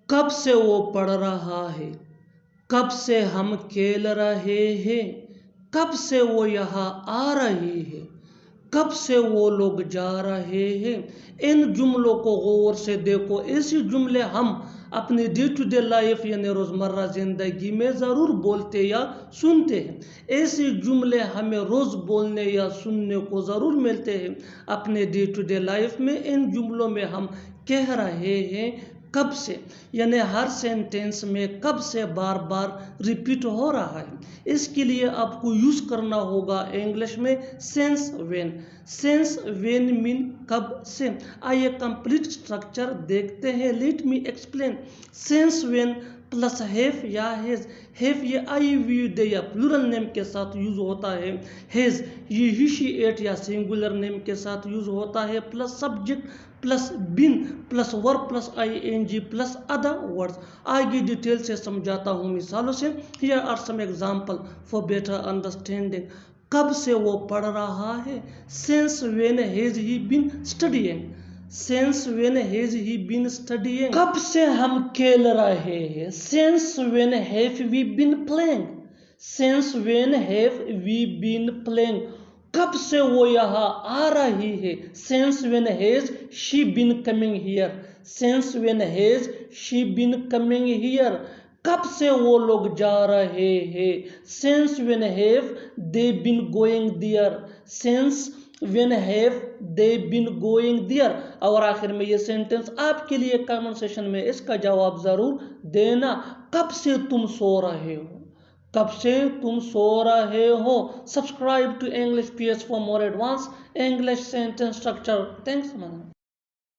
कब से वो पढ़ रहा है, कब से हम खेल रहे हैं, कब से वो यहाँ आ रही है, कब से वो लोग जा रहे हैं। इन जुमलों को गौर से देखो। ऐसे जुमले हम अपनी डे टू डे लाइफ यानी रोज़मर्रा ज़िंदगी में ज़रूर बोलते या सुनते हैं। ऐसे जुमले हमें रोज़ बोलने या सुनने को ज़रूर मिलते हैं अपने डे टू डे लाइफ में। इन जुमलों में हम कह रहे हैं कब से, यानी हर सेंटेंस में कब से बार बार रिपीट हो रहा है। इसके लिए आपको यूज़ करना होगा इंग्लिश में sense when. Sense when mean कब से। आइए कंप्लीट स्ट्रक्चर देखते हैं। Let me explain. Sense when plus have या हैज। हैव ये आई वी दे या प्लूरल नेम के साथ यूज होता है। हैज ये ही शी एट या सिंगुलर नेम के साथ यूज होता है। Plus subject plus been plus verb plus ing plus other words. आगे डिटेल से समझाता हूँ मिसालों से। Here are some example for better understanding. कब से वो पढ़ रहा है। Since when has he been studying. Since when has he been studying. कब से हम खेल रहे हैं। Since when have we been playing. Since when have we been playing. कब से वो यहाँ आ रही है। Since when has she been coming here. Since when has she been coming here. कब से वो लोग जा रहे हैं। Since when have they been going there. Since when have they been going there. और आखिर में ये सेंटेंस आपके लिए कमेंट सेशन में इसका जवाब जरूर देना। कब से तुम सो रहे हो। कब से तुम सो रहे हो। Subscribe to English PS for more advance English sentence structure. Thanks ma'am.